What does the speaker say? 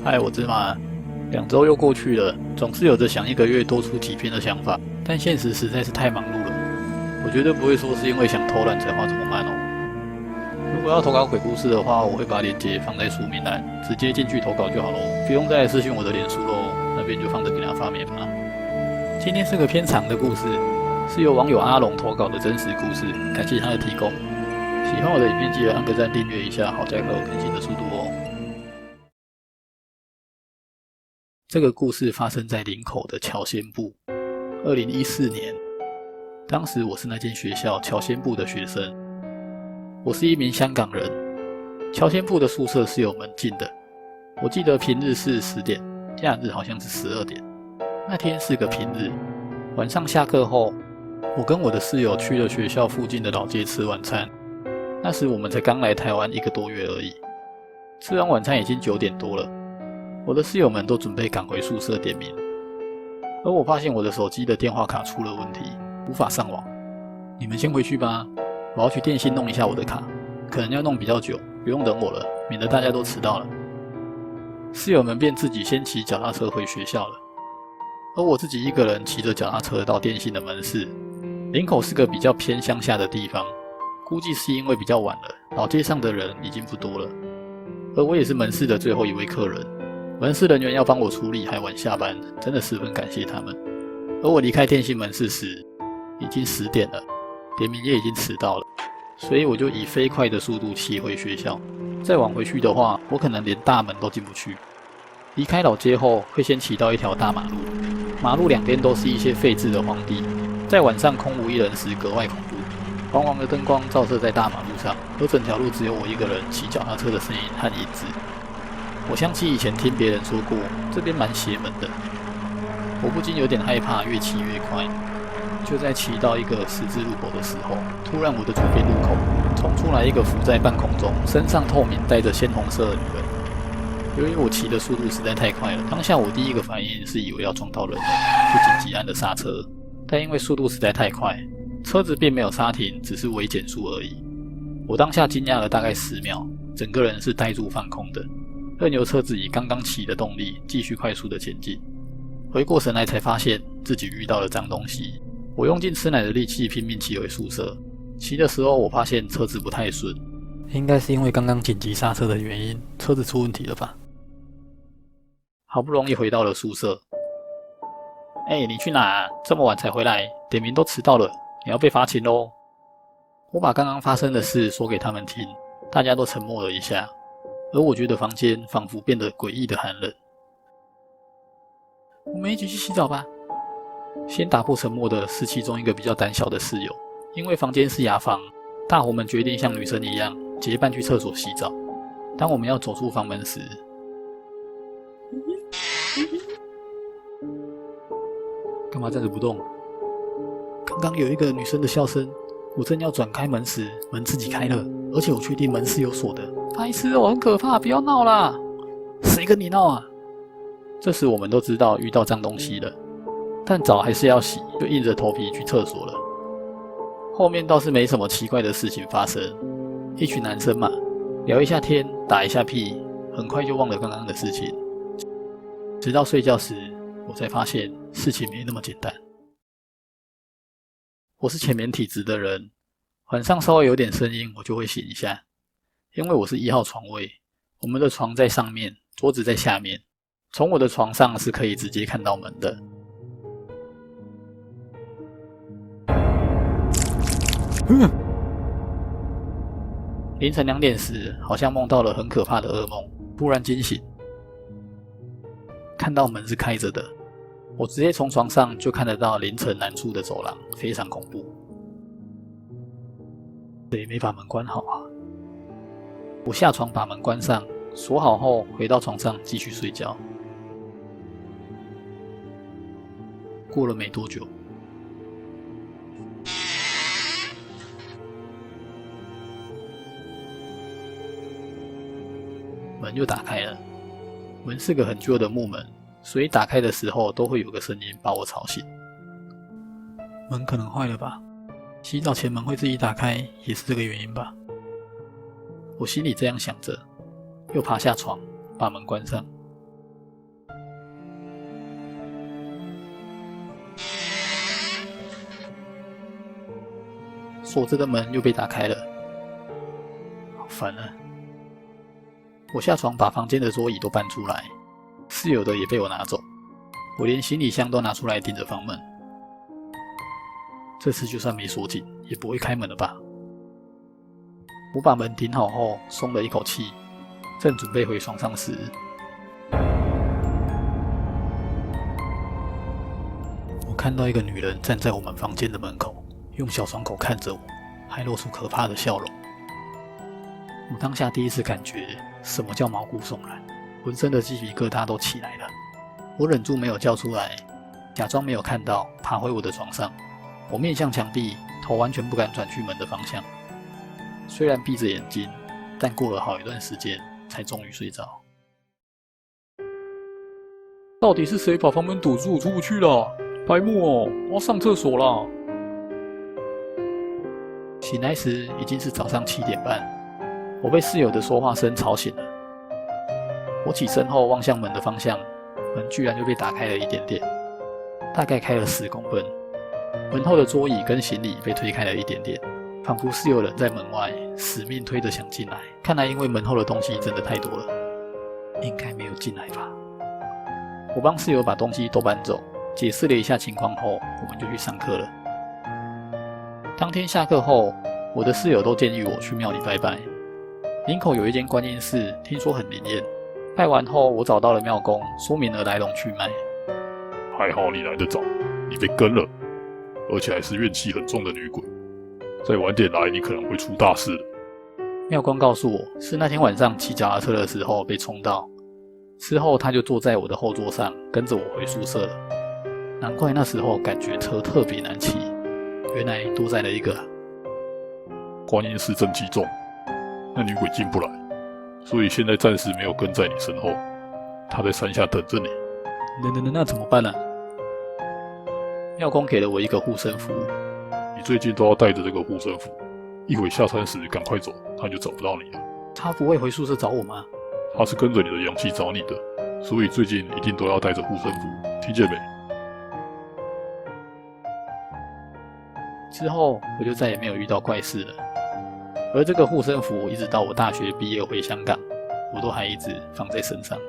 嗨，我芝麻。2周又过去了，总是有着想一个月多出几篇的想法，但现实实在是太忙碌了。我绝对不会说是因为想偷懒才画这么慢哦。如果要投稿鬼故事的话，我会把链接放在说明栏，直接进去投稿就好喽，不用再私讯我的脸书喽，那边就放着给他发免吧。今天是个偏长的故事，是由网友阿龙投稿的真实故事，感谢他的提供。喜欢我的影片，记得按个赞、订阅一下，好加快我更新的速度哦。这个故事发生在林口的侨先部，2014年。当时我是那间学校侨先部的学生，我是一名香港人。侨先部的宿舍是有门禁的，我记得平日是10点，假日好像是12点。那天是个平日，晚上下课后，我跟我的室友去了学校附近的老街吃晚餐。那时我们才刚来台湾1个多月而已。吃完晚餐已经9点多了，我的室友们都准备赶回宿舍点名，而我发现我的手机的电话卡出了问题，无法上网。你们先回去吧，我要去电信弄一下我的卡，可能要弄比较久，不用等我了，免得大家都迟到了。室友们便自己先骑脚踏车回学校了，而我自己一个人骑着脚踏车到电信的门市。林口是个比较偏乡下的地方，估计是因为比较晚了，老街上的人已经不多了，而我也是门市的最后一位客人。门市人员要帮我处理，还晚下班，真的十分感谢他们。而我离开电信门市时，已经10点了，点名也已经迟到了，所以我就以飞快的速度骑回学校。再往回去的话，我可能连大门都进不去。离开老街后，会先骑到一条大马路，马路两边都是一些废置的荒地，在晚上空无一人时格外恐怖。黄黄的灯光照射在大马路上，而整条路只有我一个人骑脚踏车的声音和影子。我想起以前听别人说过，这边蛮邪门的，我不禁有点害怕，越骑越快。就在骑到一个十字路口的时候，突然我的左边路口冲出来一个浮在半空中、身上透明、带着鲜红色的女人。由于我骑的速度实在太快了，当下我第一个反应是以为要撞到人了，就紧急按了刹车。但因为速度实在太快，车子并没有刹停，只是微减速而已。我当下惊讶了大概10秒，整个人是呆住放空的，任由车子以刚刚骑的动力继续快速的前进。回过神来才发现自己遇到了脏东西，我用尽吃奶的力气拼命骑回宿舍。骑的时候我发现车子不太顺，应该是因为刚刚紧急刹车的原因，车子出问题了吧。好不容易回到了宿舍。你去哪？这么晚才回来，点名都迟到了，你要被罚钱咯。我把刚刚发生的事说给他们听，大家都沉默了一下，而我觉得房间仿佛变得诡异的寒冷。我们一起去洗澡吧。先打破沉默的是其中一个比较胆小的室友，因为房间是雅房，大伙们决定像女生一样结伴去厕所洗澡。当我们要走出房门时，干嘛站着不动？刚刚有一个女生的笑声，我正要转开门时，门自己开了，而且我确定门是有锁的。白痴哦，很可怕，不要闹啦！谁跟你闹啊？这时我们都知道遇到脏东西了，但澡还是要洗，就硬着头皮去厕所了。后面倒是没什么奇怪的事情发生，一群男生嘛，聊一下天，打一下屁，很快就忘了刚刚的事情。直到睡觉时，我才发现事情没那么简单。我是浅眠体质的人，晚上稍微有点声音我就会醒一下，因为我是1号床位，我们的床在上面，桌子在下面，从我的床上是可以直接看到门的。凌晨2点时，好像梦到了很可怕的噩梦，突然惊醒，看到门是开着的，我直接从床上就看得到凌晨南处的走廊，非常恐怖。谁没把门关好啊？我下床把门关上，锁好后回到床上继续睡觉。过了没多久，门就打开了。门是个很旧的木门，所以打开的时候都会有个声音把我吵醒。门可能坏了吧？洗澡前门会自己打开，也是这个原因吧？我心里这样想着，又爬下床把门关上。锁着的门又被打开了，好烦啊！我下床把房间的桌椅都搬出来，室友的也被我拿走，我连行李箱都拿出来顶着房门。这次就算没锁紧，也不会开门了吧？我把门顶好后，松了一口气，正准备回床上时，我看到一个女人站在我们房间的门口，用小双口看着我，还露出可怕的笑容。我当下第一次感觉什么叫毛骨悚然，浑身的鸡皮疙瘩都起来了。我忍住没有叫出来，假装没有看到，爬回我的床上。我面向墙壁，头完全不敢转去门的方向。虽然闭着眼睛，但过了好一段时间，才终于睡着。到底是谁把房门堵住，出不去了？白目哦！我要上厕所啦！醒来时已经是早上7点半，我被室友的说话声吵醒了。我起身后望向门的方向，门居然就被打开了一点点，大概开了10公分。门后的桌椅跟行李被推开了一点点，仿佛是有人在门外死命推着想进来。看来因为门后的东西真的太多了，应该没有进来吧。我帮室友把东西都搬走，解释了一下情况后，我们就去上课了。当天下课后，我的室友都建议我去庙里拜拜。林口有一间观音寺，听说很灵验。拜完后，我找到了庙公，说明了来龙去脉。还好你来得早，你被跟了，而且还是怨气很重的女鬼。再晚点来，你可能会出大事了。庙公告诉我，是那天晚上骑脚踏车的时候被冲到，之后他就坐在我的后座上，跟着我回宿舍了。难怪那时候感觉车特别难骑，原来多载了一个。观音寺正气重，那女鬼进不来，所以现在暂时没有跟在你身后，她在山下等着你。那怎么办呢？庙公给了我一个护身符，你最近都要带着这个护身符，一会下山时赶快走，他就找不到你了。他不会回宿舍找我吗？他是跟着你的阳气找你的，所以最近一定都要带着护身符，听见没？之后我就再也没有遇到怪事了，而这个护身符一直到我大学毕业回香港，我都还一直放在身上。